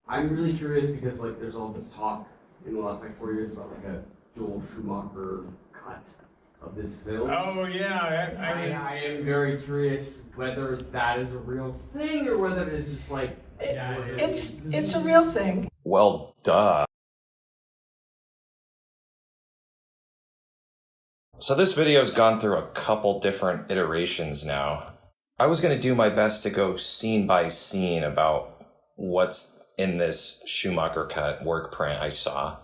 I'm really curious because like there's all this talk in the last like 4 years about like a Joel Schumacher cut of this film. Oh yeah, I am very curious whether that is a real thing or whether it's just like it's a real thing. Well, duh. So this video's gone through a couple different iterations now. I was going to do my best to go scene by scene about what's in this Schumacher Cut work print I saw.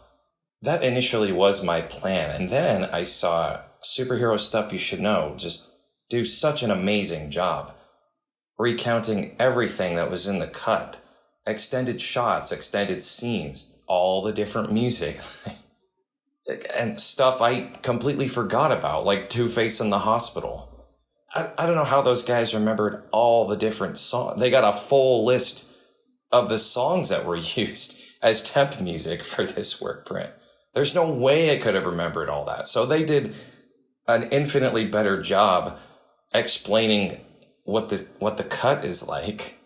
That initially was my plan, and then I saw Superhero Stuff You Should Know just do such an amazing job, recounting everything that was in the cut, extended shots, extended scenes, all the different music, and stuff I completely forgot about, like Two-Face in the hospital. I don't know how those guys remembered all the different songs. They got a full list of the songs that were used as temp music for this work print. There's no way I could have remembered all that. So they did an infinitely better job explaining what the cut is like.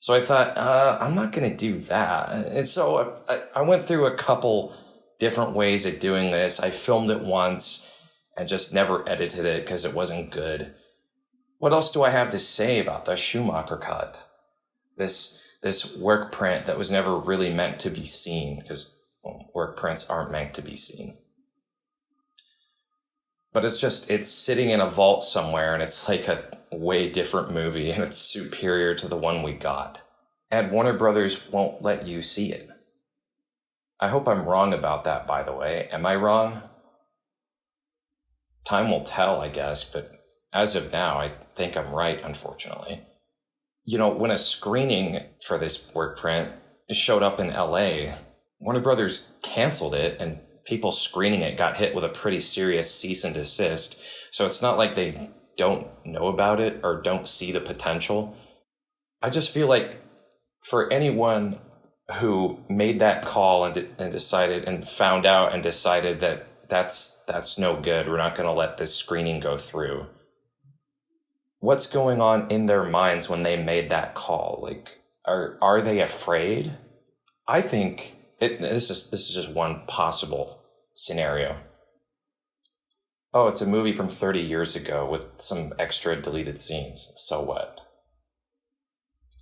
So I thought, I'm not going to do that. And so I went through a couple different ways of doing this. I filmed it once and just never edited it because it wasn't good. What else do I have to say about the Schumacher Cut? This work print that was never really meant to be seen, because work prints aren't meant to be seen. But it's sitting in a vault somewhere, and it's like a way different movie, and it's superior to the one we got. And Warner Brothers won't let you see it. I hope I'm wrong about that, by the way. Am I wrong? Time will tell, I guess, but as of now, I think I'm right, unfortunately. You know, when a screening for this work print showed up in LA, Warner Brothers canceled it, and people screening it got hit with a pretty serious cease and desist. So it's not like they don't know about it or don't see the potential. I just feel like for anyone who made that call and decided and found out and decided that that's no good, we're not going to let this screening go through. What's going on in their minds when they made that call? Like, are they afraid? I think this is just one possible scenario. Oh, it's a movie from 30 years ago with some extra deleted scenes. So what?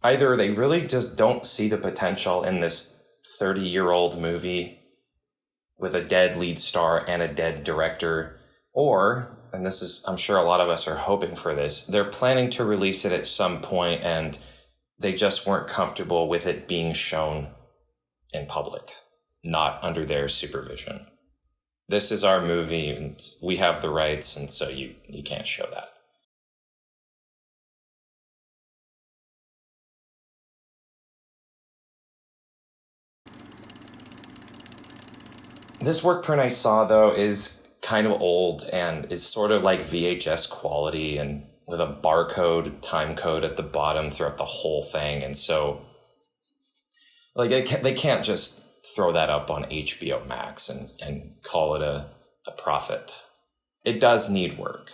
Either they really just don't see the potential in this 30-year-old movie with a dead lead star and a dead director, or, and this is, I'm sure a lot of us are hoping for this, they're planning to release it at some point and they just weren't comfortable with it being shown in public, not under their supervision. This is our movie and we have the rights, and so you can't show that. This work print I saw, though, is kind of old and is sort of like VHS quality and with a barcode, time code at the bottom throughout the whole thing. And so, like, they can't just throw that up on HBO Max and call it a profit. It does need work.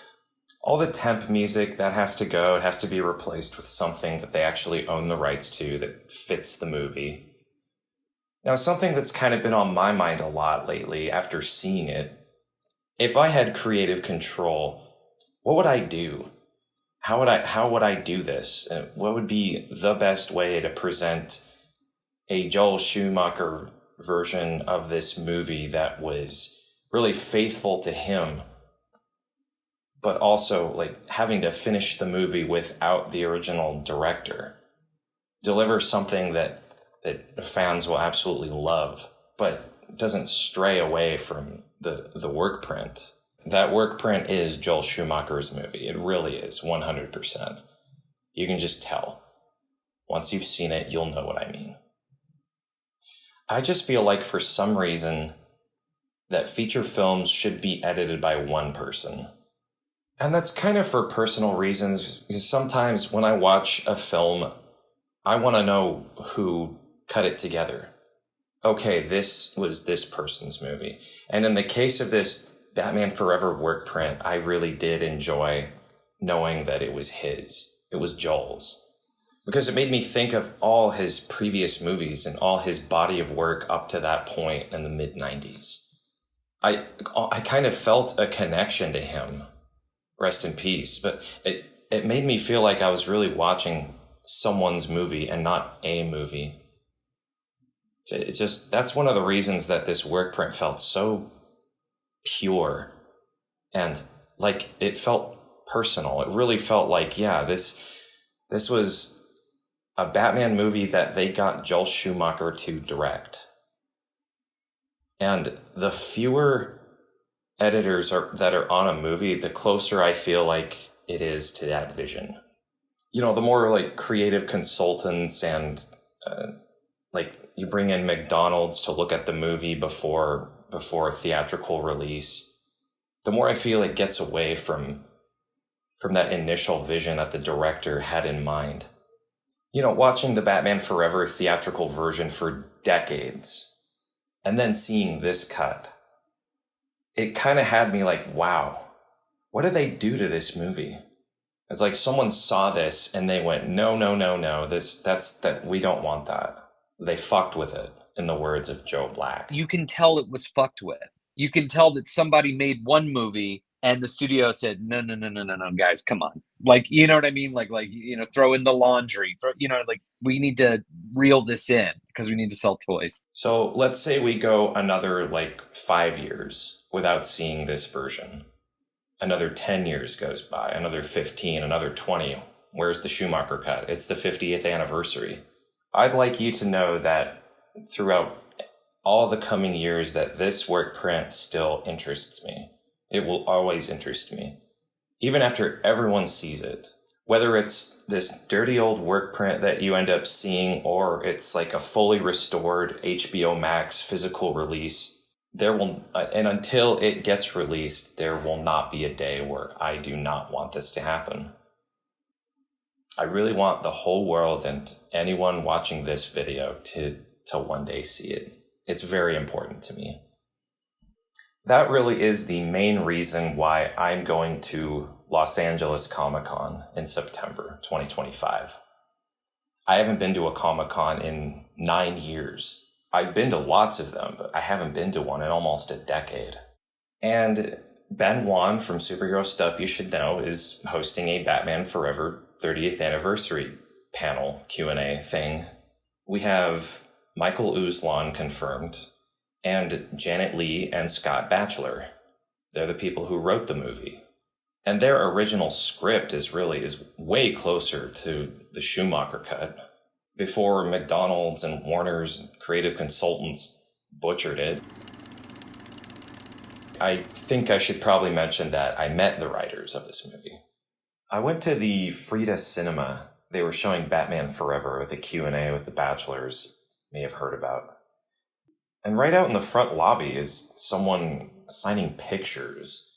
All the temp music, that has to go. It has to be replaced with something that they actually own the rights to that fits the movie. Now, something that's kind of been on my mind a lot lately after seeing it, if I had creative control, what would I do? How would I do this? What would be the best way to present a Joel Schumacher version of this movie that was really faithful to him, but also like having to finish the movie without the original director? Deliver something that fans will absolutely love, but doesn't stray away from the work print. That work print is Joel Schumacher's movie. It really is, 100%. You can just tell. Once you've seen it, you'll know what I mean. I just feel like for some reason that feature films should be edited by one person. And that's kind of for personal reasons, because sometimes when I watch a film, I want to know who cut it together. Okay, this was this person's movie. And in the case of this Batman Forever work print, I really did enjoy knowing that it was his. It was Joel's. because it made me think of all his previous movies and all his body of work up to that point in the mid-90s. I kind of felt a connection to him, rest in peace, but it made me feel like I was really watching someone's movie and not a movie. It just, that's one of the reasons that this work print felt so pure and like it felt personal. It really felt like, yeah, this was a Batman movie that they got Joel Schumacher to direct. And the fewer editors that are on a movie, the closer I feel like it is to that vision. You know, the more like creative consultants and like you bring in McDonald's to look at the movie before theatrical release, the more I feel it gets away from that initial vision that the director had in mind. You know, watching the Batman Forever theatrical version for decades and then seeing this cut, it kind of had me like, wow, what did they do to this movie? It's like someone saw this and they went, no, we don't want that. They fucked with it, in the words of Joe Black. You can tell it was fucked with. You can tell that somebody made one movie and the studio said, no, guys, come on. Like, you know what I mean? Like, you know, throw in the laundry, like we need to reel this in because we need to sell toys. So let's say we go another like 5 years without seeing this version. Another 10 years goes by, another 15, another 20. Where's the Schumacher cut? It's the 50th anniversary. I'd like you to know that throughout all the coming years that this work print still interests me. It will always interest me. Even after everyone sees it. Whether it's this dirty old work print that you end up seeing or it's like a fully restored HBO Max physical release, and until it gets released, there will not be a day where I do not want this to happen. I really want the whole world and anyone watching this video to one day see it. It's very important to me. That really is the main reason why I'm going to Los Angeles Comic-Con in September 2025. I haven't been to a Comic-Con in 9 years. I've been to lots of them, but I haven't been to one in almost a decade. And Ben Wan from Superhero Stuff You Should Know is hosting a Batman Forever 30th anniversary panel Q&A thing. We have Michael Uslan confirmed, and Janet Leigh and Scott Batchler. They're the people who wrote the movie. And their original script is way closer to the Schumacher cut. Before McDonald's and Warner's creative consultants butchered it. I think I should probably mention that I met the writers of this movie. I went to the Frida Cinema. They were showing Batman Forever with a Q&A with the Batchlers. May have heard about. And right out in the front lobby is someone signing pictures.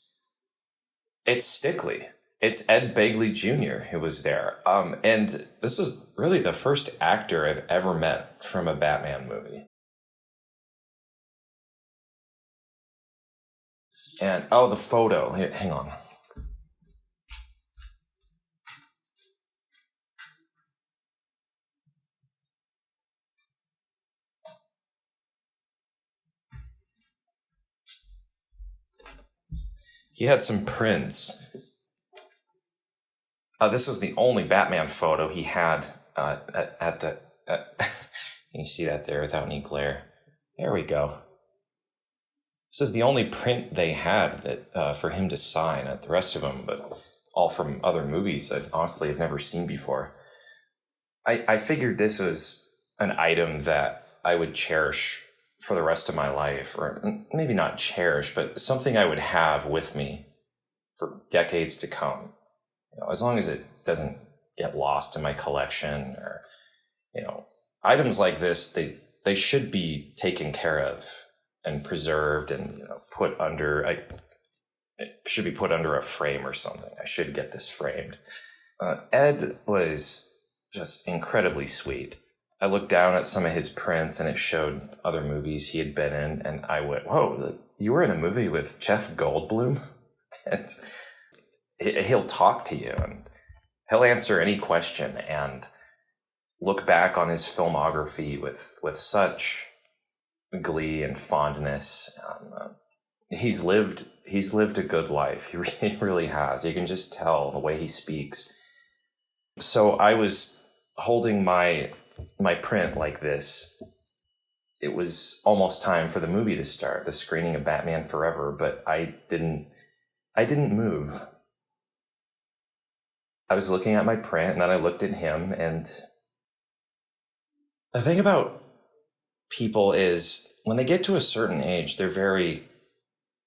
It's Stickley. It's Ed Begley Jr. who was there. And this is really the first actor I've ever met from a Batman movie. And, the photo. Hang on. He had some prints. This was the only Batman photo he had at the... Can you see that there without any glare? There we go. This is the only print they had that for him to sign. The rest of them, but all from other movies that honestly I've never seen before. I figured this was an item that I would cherish for the rest of my life, or maybe not cherish, but something I would have with me for decades to come. You know, as long as it doesn't get lost in my collection, or, you know, items like this, they should be taken care of and preserved and, you know, it should be put under a frame or something. I should get this framed. Ed was just incredibly sweet. I looked down at some of his prints and it showed other movies he had been in, and I went, whoa, you were in a movie with Jeff Goldblum? And he'll talk to you and he'll answer any question, and look back on his filmography with such glee and fondness. He's lived a good life. He really has. You can just tell the way he speaks. So I was holding my print like this. It was almost time for the movie to start, the screening of Batman Forever, but I didn't move. I was looking at my print, and then I looked at him, and the thing about people is when they get to a certain age, they're very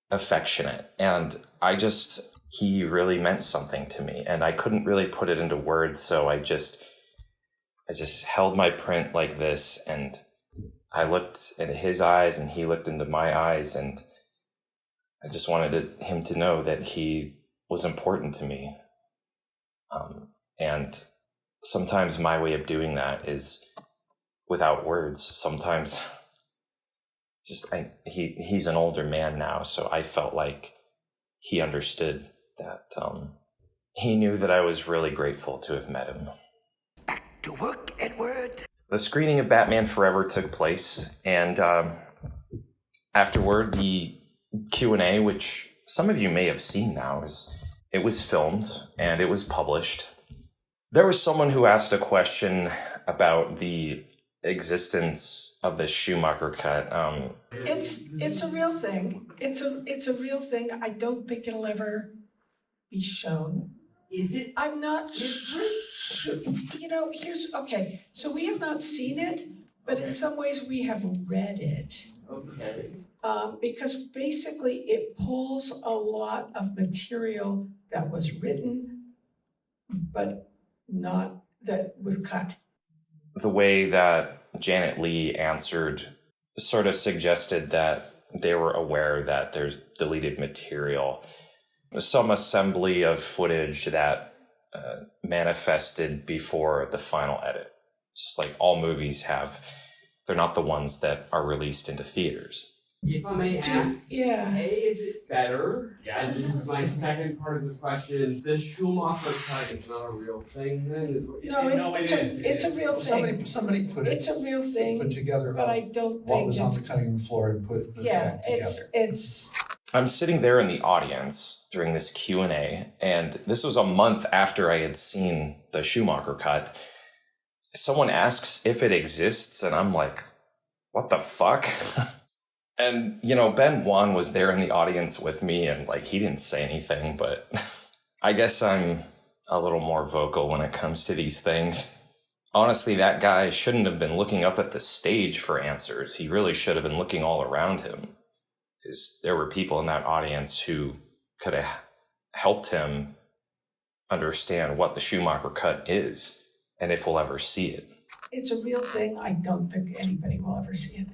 affectionate, and he really meant something to me, and I couldn't really put it into words, so I just held my print like this, and I looked into his eyes and he looked into my eyes, and I just wanted him to know that he was important to me. And sometimes my way of doing that is without words. Sometimes he's an older man now, so I felt like he understood that. He knew that I was really grateful to have met him. Back to work, Edward. The screening of Batman Forever took place, and afterward, the Q&A, which some of you may have seen now, it was filmed and it was published. There was someone who asked a question about the existence of the Schumacher Cut. It's a real thing. It's a real thing. I don't think it'll ever be shown. Is it? I'm not sure. Okay. So we have not seen it, but in some ways we have read it. Okay. Because basically it pulls a lot of material that was written, but not that was cut. The way that Janet Leigh answered sort of suggested that they were aware that there's deleted material, some assembly of footage that manifested before the final edit. Just like all movies have, they're not the ones that are released into theaters. If I may ask, Yeah. A, is it better? Yes. This is my second part of this question. The Schumacher Cut is not a real thing, then? No, it's a real thing. Somebody put it. It's a real thing. Put together but I don't what think was on it's, the cutting room floor and put it back together. it's I'm sitting there in the audience during this Q&A, and this was a month after I had seen the Schumacher Cut. Someone asks if it exists, and I'm like, what the fuck? And, Ben Wan was there in the audience with me, and, he didn't say anything, but I guess I'm a little more vocal when it comes to these things. Honestly, that guy shouldn't have been looking up at the stage for answers. He really should have been looking all around him, because there were people in that audience who could have helped him understand what the Schumacher Cut is, and if we'll ever see it. It's a real thing. I don't think anybody will ever see it.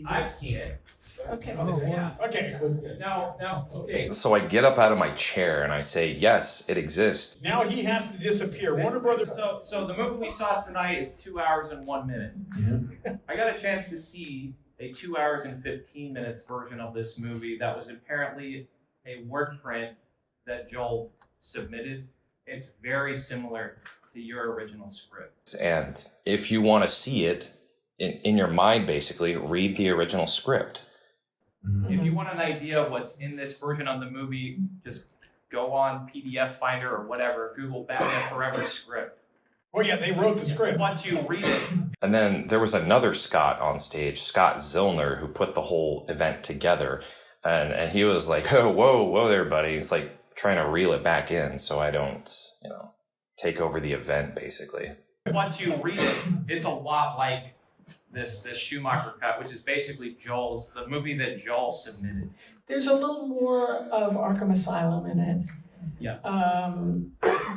I've seen it. Okay. Yeah. Okay. No. Okay. So I get up out of my chair and I say, yes, it exists. Now he has to disappear. Warner Brothers. So the movie we saw tonight is 2 hours and 1 minute. Yeah. I got a chance to see a 2 hours and 15 minutes version of this movie that was apparently a word print that Joel submitted. It's very similar to your original script. And if you want to see it in your mind, basically, read the original script. If you want an idea of what's in this version of the movie, just go on PDF Finder or whatever, Google Batman Forever script. Well, yeah, they wrote the script. Once you read it, And then there was another Scott on stage, Scott Zillner, who put the whole event together. And he was like, oh, whoa there, buddy. He's like trying to reel it back in so I don't, take over the event, basically. once you read it, it's a lot like this Schumacher Cut, which is basically the movie that Joel submitted. There's a little more of Arkham Asylum in it. Yeah.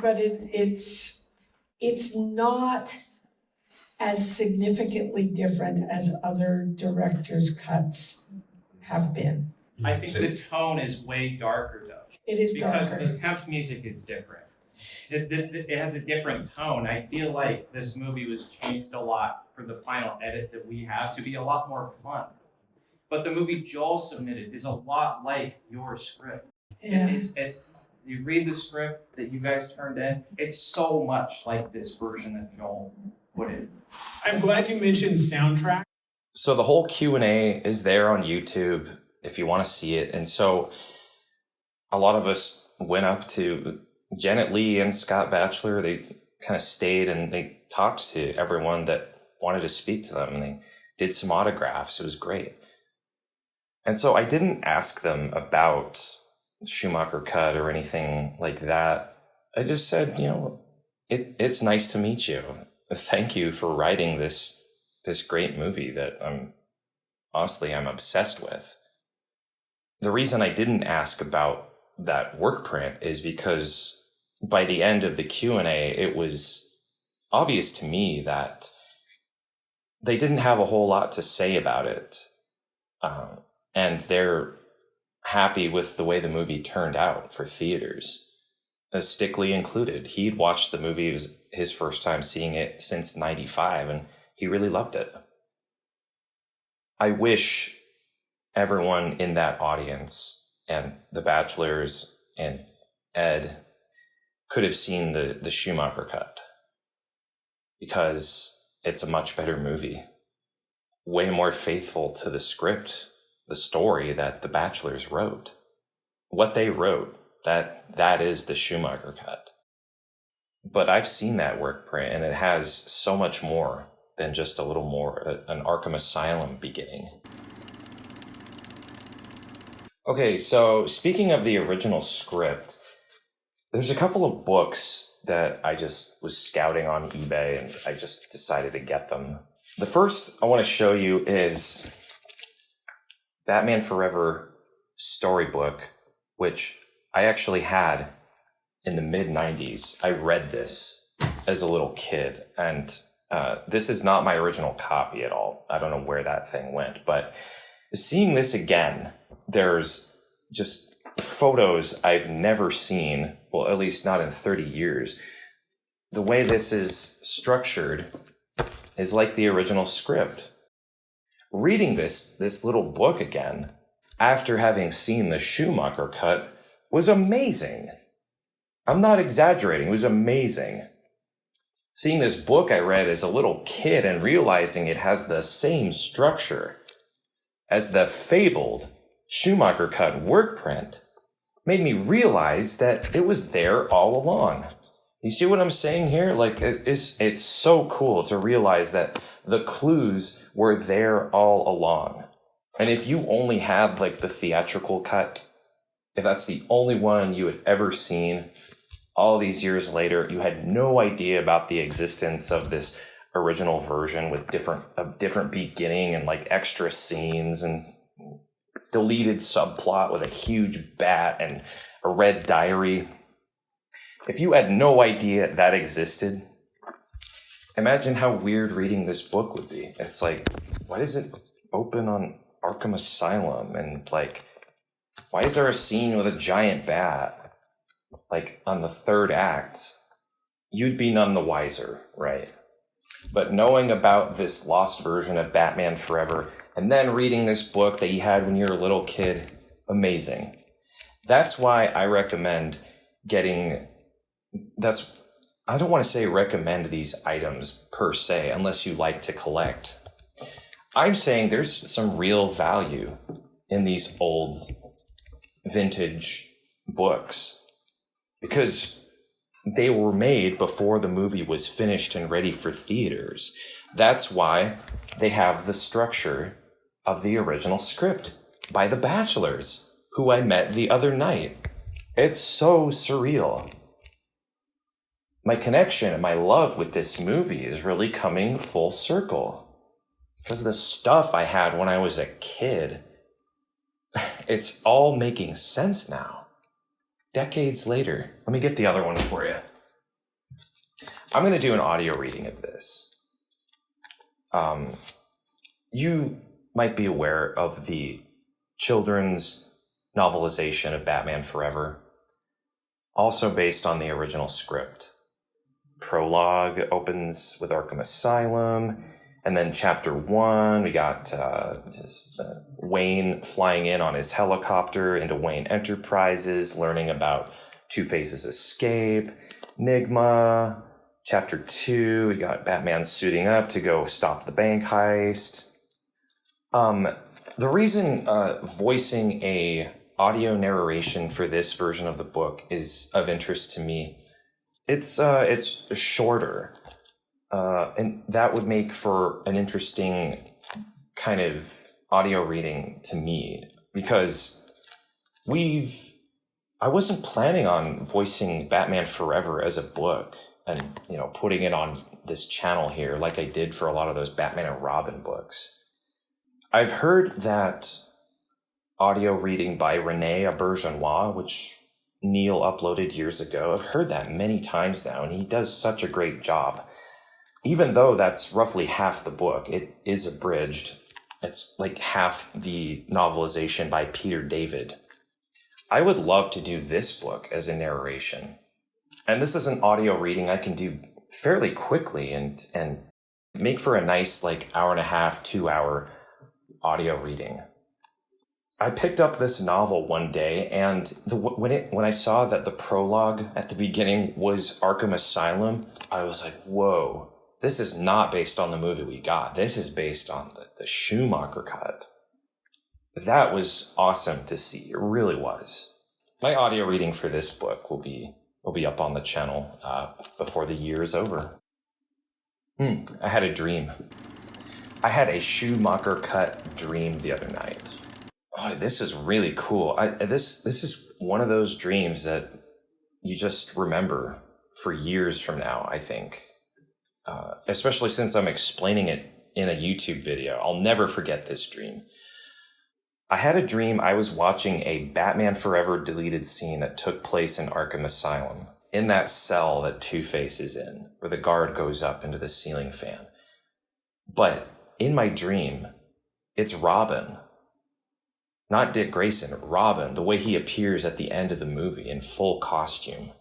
But it's not as significantly different as other directors' cuts have been. I think the tone is way darker though. It is Because darker. the temp music is different. It has a different tone. I feel like this movie was changed a lot for the final edit that we have to be a lot more fun. But the movie Joel submitted is a lot like your script. Yeah. It's you read the script that you guys turned in, it's so much like this version that Joel put in. I'm glad you mentioned soundtrack. So the whole Q&A is there on YouTube if you want to see it. And so a lot of us went up to Janet Leigh and Scott Batchler. They kind of stayed and they talked to everyone that wanted to speak to them. And they did some autographs. It was great. And so I didn't ask them about Schumacher Cut or anything like that. I just said, it's nice to meet you. Thank you for writing this great movie that I'm obsessed with. The reason I didn't ask about that work print is because by the end of the Q&A, it was obvious to me that they didn't have a whole lot to say about it. And they're happy with the way the movie turned out for theaters. Stickley included. He'd watched the movie, it was his first time seeing it since '95, and he really loved it. I wish everyone in that audience and the Batchlers and Ed could have seen the Schumacher Cut, because it's a much better movie, way more faithful to the script, the story that the Batchlers wrote. What they wrote, that is the Schumacher Cut. But I've seen that work print, and it has so much more than just a little more, an Arkham Asylum beginning. Okay, so speaking of the original script, there's a couple of books that I just was scouting on eBay, and I just decided to get them. The first I want to show you is Batman Forever storybook, which I actually had in the mid-90s. I read this as a little kid, and this is not my original copy at all. I don't know where that thing went, but seeing this again, there's just photos I've never seen, well, at least not in 30 years. The way this is structured is like the original script. Reading this little book again, after having seen the Schumacher Cut, was amazing. I'm not exaggerating, it was amazing. Seeing this book I read as a little kid and realizing it has the same structure as the fabled Schumacher Cut work print made me realize that it was there all along. You see what I'm saying here? Like, it's so cool to realize that the clues were there all along. And if you only had like the theatrical cut, if that's the only one you had ever seen, all these years later, you had no idea about the existence of this original version with a different beginning and like extra scenes and deleted subplot with a huge bat and a red diary. If you had no idea that existed, imagine how weird reading this book would be. It's like, why does it open on Arkham Asylum? And like, why is there a scene with a giant bat? Like on the third act, you'd be none the wiser, right? But knowing about this lost version of Batman Forever and then reading this book that you had when you were a little kid, amazing. That's why I recommend I don't want to say recommend these items per se, unless you like to collect. I'm saying there's some real value in these old vintage books because they were made before the movie was finished and ready for theaters. That's why they have the structure of the original script by the Batchlers, who I met the other night. It's so surreal. My connection and my love with this movie is really coming full circle. Because the stuff I had when I was a kid, it's all making sense now. Decades later. Let me get the other one for you. I'm going to do an audio reading of this. You might be aware of the children's novelization of Batman Forever, also based on the original script. Prologue opens with Arkham Asylum, and then chapter 1, we got Wayne flying in on his helicopter into Wayne Enterprises, learning about Two-Face's escape, Nigma, Chapter 2, we got Batman suiting up to go stop the bank heist. The reason voicing a audio narration for this version of the book is of interest to me, it's shorter, and that would make for an interesting kind of audio reading to me, because I wasn't planning on voicing Batman Forever as a book and, you know, putting it on this channel here like I did for a lot of those Batman and Robin books. I've heard that audio reading by Rene Auberjonois, which Neil uploaded years ago. I've heard that many times now, and he does such a great job. Even though that's roughly half the book, it is abridged. It's like half the novelization by Peter David. I would love to do this book as a narration. And this is an audio reading I can do fairly quickly and make for a nice like 1.5 to 2 hour audio reading. I picked up this novel one day, and when I saw that the prologue at the beginning was Arkham Asylum, I was like, whoa, this is not based on the movie we got. This is based on the Schumacher Cut. That was awesome to see. It really was. My audio reading for this book will be up on the channel before the year is over. I had a dream. I had a Schumacher Cut dream the other night. Oh, this is really cool. This is one of those dreams that you just remember for years from now, I think. Especially since I'm explaining it in a YouTube video. I'll never forget this dream. I had a dream I was watching a Batman Forever deleted scene that took place in Arkham Asylum, in that cell that Two-Face is in, where the guard goes up into the ceiling fan. But in my dream, it's Robin. Not Dick Grayson, Robin, the way he appears at the end of the movie in full costume.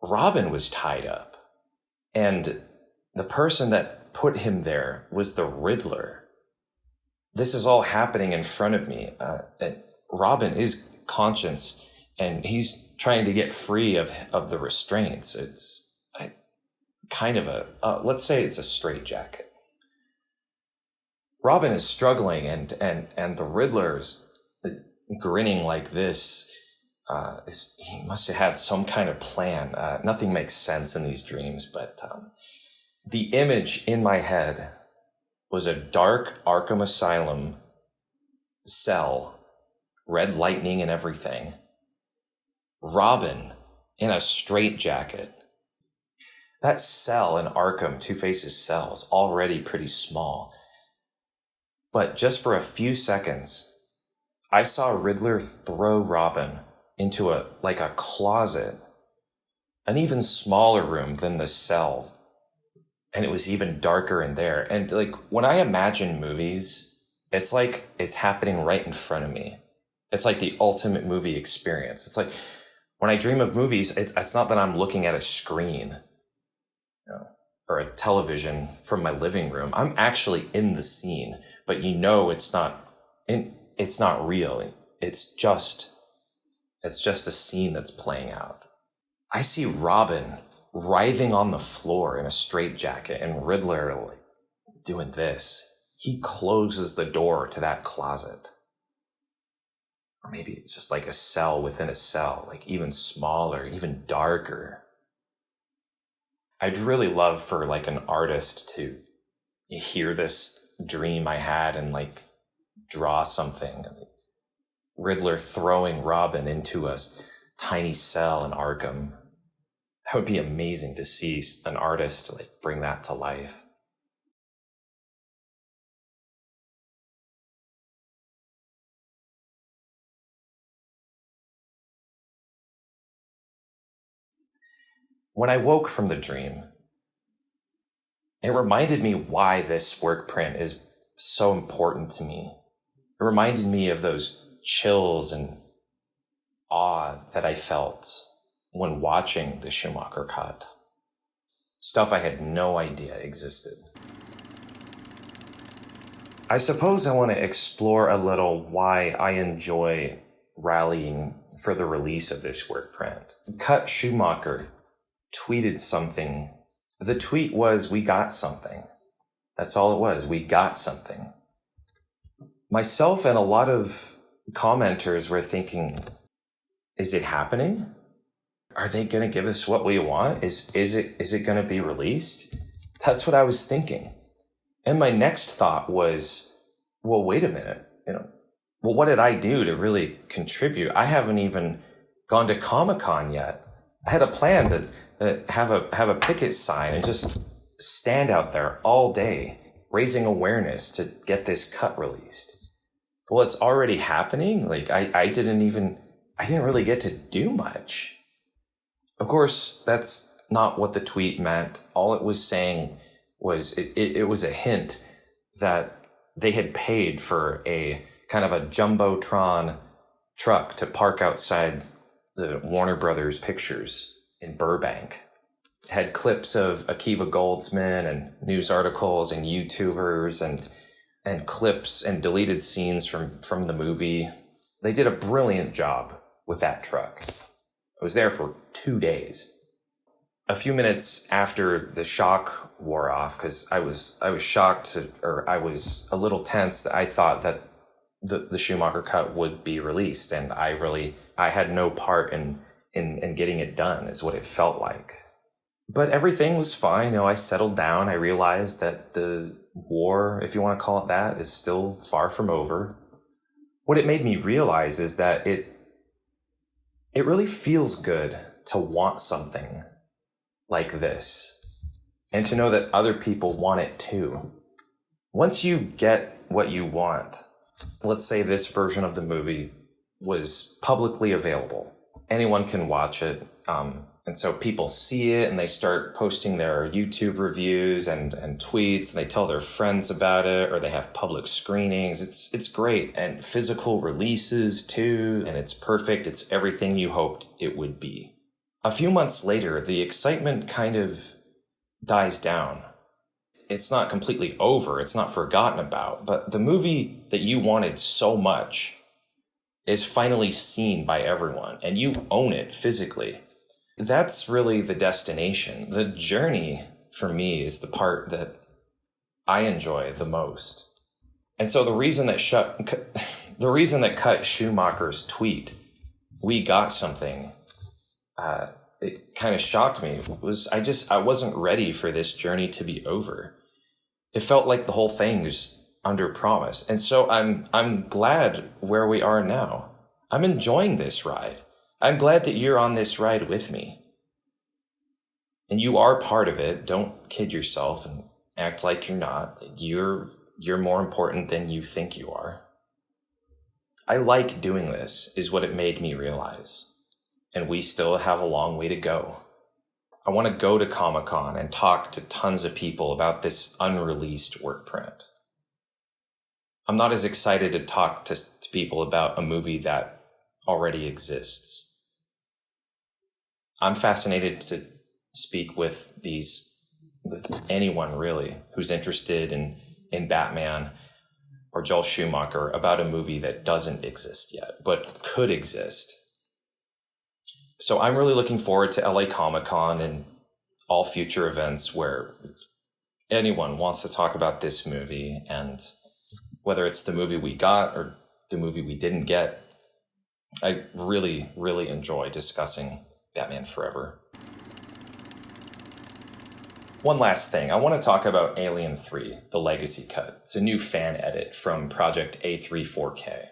Robin was tied up, and the person that put him there was the Riddler. This is all happening in front of me. Robin is conscious, and he's trying to get free of the restraints. It's kind of let's say it's a straitjacket. Robin is struggling, and the Riddler's grinning like this. He must have had some kind of plan. Nothing makes sense in these dreams, but the image in my head was a dark Arkham Asylum cell, red lightning and everything. Robin in a straitjacket. That cell in Arkham, Two-Face's cell, is already pretty small. But just for a few seconds, I saw Riddler throw Robin into a closet, an even smaller room than the cell. And it was even darker in there. And like when I imagine movies, it's like it's happening right in front of me. It's like the ultimate movie experience. It's like when I dream of movies, it's not that I'm looking at a screen, you know, or a television from my living room. I'm actually in the scene, but you know it's not real. It's just a scene that's playing out. I see Robin writhing on the floor in a straitjacket and Riddler like doing this. He closes the door to that closet. Or maybe it's just like a cell within a cell, like even smaller, even darker. I'd really love for like an artist to hear this dream I had and like draw something. Riddler throwing Robin into a tiny cell in Arkham. That would be amazing to see an artist like bring that to life. When I woke from the dream, it reminded me why this work print is so important to me. It reminded me of those chills and awe that I felt when watching the Schumacher Cut. Stuff I had no idea existed. I suppose I want to explore a little why I enjoy rallying for the release of this work print. Cut Schumacher tweeted something The tweet was, "We got something." That's all it was. We got something. Myself and a lot of commenters were thinking, is it happening? Are they going to give us what we want? Is it going to be released? That's what I was thinking. And my next thought was, well, wait a minute. Well, what did I do to really contribute? I haven't even gone to Comic-Con yet. I had a plan to have a picket sign and just stand out there all day, raising awareness to get this cut released. Well, it's already happening. Like I didn't really get to do much. Of course, that's not what the tweet meant. All it was saying was it was a hint that they had paid for a kind of a jumbotron truck to park outside the Warner Brothers Pictures in Burbank. It had clips of Akiva Goldsman and news articles and YouTubers and clips and deleted scenes from the movie. They did a brilliant job with that truck. I was there for 2 days. A few minutes after the shock wore off, because I was shocked, or I was a little tense. I thought that the Schumacher Cut would be released, and I had no part in getting it done, is what it felt like. But everything was fine. I settled down. I realized that the war, if you want to call it that, is still far from over. What it made me realize is that it really feels good to want something like this, and to know that other people want it too. Once you get what you want, let's say this version of the movie was publicly available. Anyone can watch it. And so people see it and they start posting their YouTube reviews and tweets, and they tell their friends about it, or they have public screenings. It's great. And physical releases too. And it's perfect. It's everything you hoped it would be. A few months later, the excitement kind of dies down. It's not completely over. It's not forgotten about. But the movie that you wanted so much is finally seen by everyone, and you own it physically. That's really the destination. The journey, for me, is the part that I enjoy the most. And so the reason that cut Schumacher's tweet, "We got something," it kind of shocked me. I wasn't ready for this journey to be over. It felt like the whole thing was under promise. And so I'm glad where we are now. I'm enjoying this ride. I'm glad that you're on this ride with me. And you are part of it. Don't kid yourself and act like you're not. You're more important than you think you are. I like doing this, is what it made me realize. And we still have a long way to go. I want to go to Comic-Con and talk to tons of people about this unreleased work print. I'm not as excited to talk to people about a movie that already exists. I'm fascinated to speak with anyone really who's interested in Batman or Joel Schumacher about a movie that doesn't exist yet, but could exist. So I'm really looking forward to LA Comic-Con and all future events where anyone wants to talk about this movie, and whether it's the movie we got or the movie we didn't get. I really, really enjoy discussing Batman Forever. One last thing, I want to talk about Alien 3, the Legacy Cut. It's a new fan edit from Project A34K.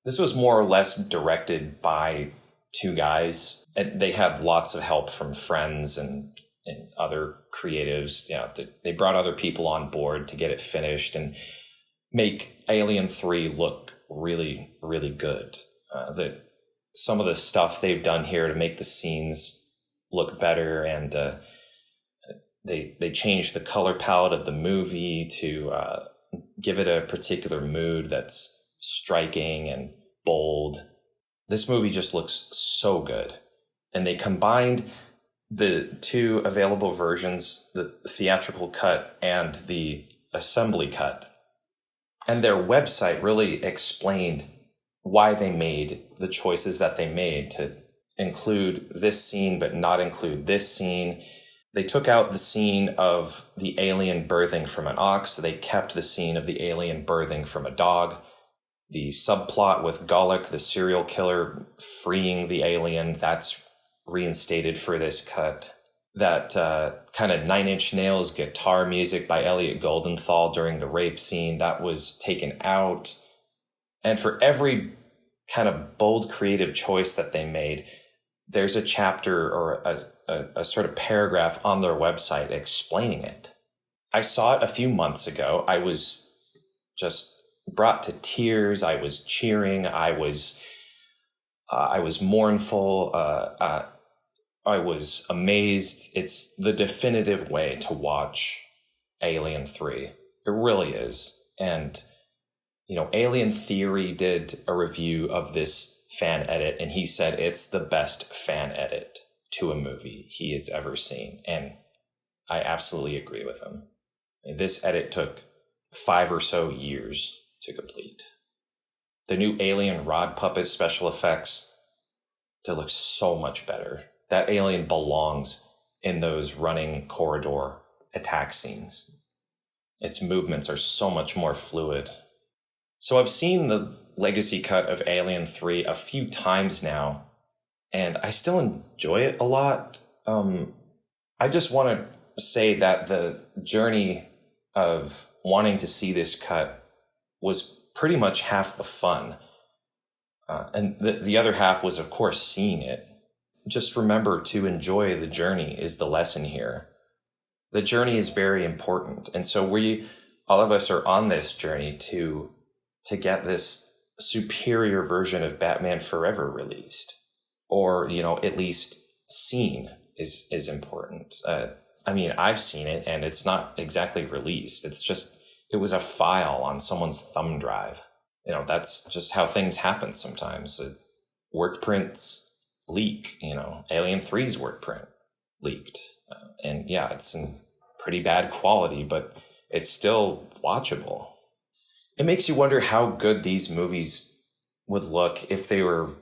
This was more or less directed by two guys. And they had lots of help from friends and other creatives. They brought other people on board to get it finished and make Alien 3 look really, really good. Some of the stuff they've done here to make the scenes look better, and they changed the color palette of the movie to give it a particular mood that's striking and bold. This movie just looks so good. And they combined the two available versions, the theatrical cut and the assembly cut. And their website really explained why they made the choices that they made to include this scene but not include this scene. They took out the scene of the alien birthing from an ox. They kept the scene of the alien birthing from a dog. The subplot with Golic, the serial killer, freeing the alien, that's reinstated for this cut. That kind of Nine Inch Nails guitar music by Elliot Goldenthal during the rape scene, that was taken out. And for every kind of bold creative choice that they made, there's a chapter or a sort of paragraph on their website explaining it. I saw it a few months ago. I was just brought to tears. I was cheering. I was mournful. I was amazed. It's the definitive way to watch Alien 3. It really is. And, Alien Theory did a review of this fan edit, and he said it's the best fan edit to a movie he has ever seen. And I absolutely agree with him. This edit took 5 or so years to complete. The new alien rod puppet special effects, they look so much better. That alien belongs in those running corridor attack scenes. Its movements are so much more fluid. So I've seen the legacy cut of Alien 3 a few times now, and I still enjoy it a lot. I just want to say that the journey of wanting to see this cut was pretty much half the fun. And the other half was, of course, seeing it. Just remember to enjoy the journey is the lesson here. The journey is very important. And so all of us are on this journey to get this superior version of Batman Forever released, or, at least seen is important. I've seen it and it's not exactly released. It was a file on someone's thumb drive. That's just how things happen sometimes. Work prints leak, Alien 3's work print leaked. And yeah, it's in pretty bad quality, but it's still watchable. It makes you wonder how good these movies would look if they were,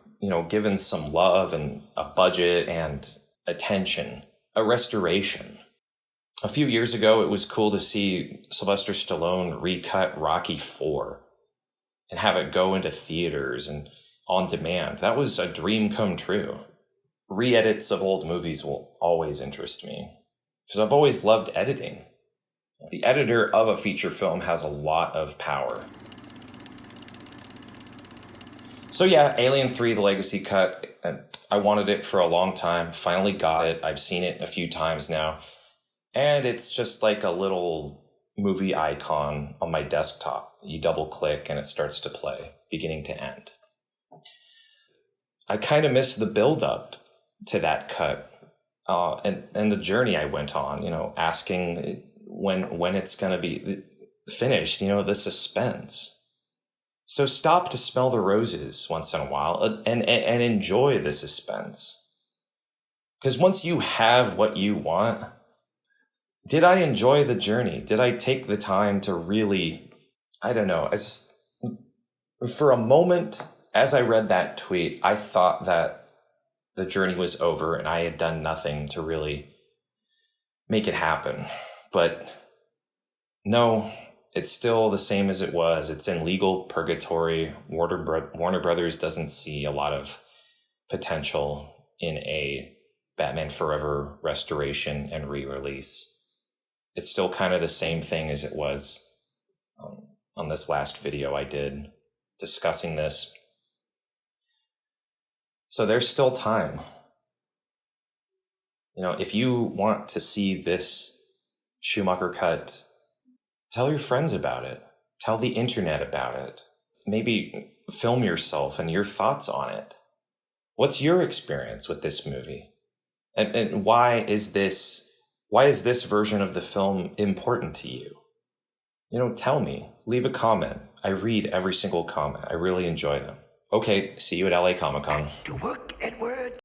given some love and a budget and attention, a restoration. A few years ago, it was cool to see Sylvester Stallone recut Rocky IV and have it go into theaters and on demand. That was a dream come true. Re-edits of old movies will always interest me because I've always loved editing. The editor of a feature film has a lot of power. So yeah, Alien 3, the legacy cut, I wanted it for a long time, finally got it. I've seen it a few times now. And it's just like a little movie icon on my desktop. You double click and it starts to play, beginning to end. I kind of miss the build up to that cut and the journey I went on, asking when it's going to be finished, the suspense. So stop to smell the roses once in a while and enjoy the suspense. Because once you have what you want, did I enjoy the journey? Did I take the time to really, for a moment, as I read that tweet, I thought that the journey was over and I had done nothing to really make it happen. But no, it's still the same as it was. It's in legal purgatory. Warner Brothers doesn't see a lot of potential in a Batman Forever restoration and re-release. It's still kind of the same thing as it was on this last video I did discussing this. So there's still time. If you want to see this Schumacher Cut, tell your friends about it. Tell the internet about it. Maybe film yourself and your thoughts on it. What's your experience with this movie? And why is this version of the film important to you? Tell me. Leave a comment. I read every single comment. I really enjoy them. Okay, see you at LA Comic-Con. To work, Edward.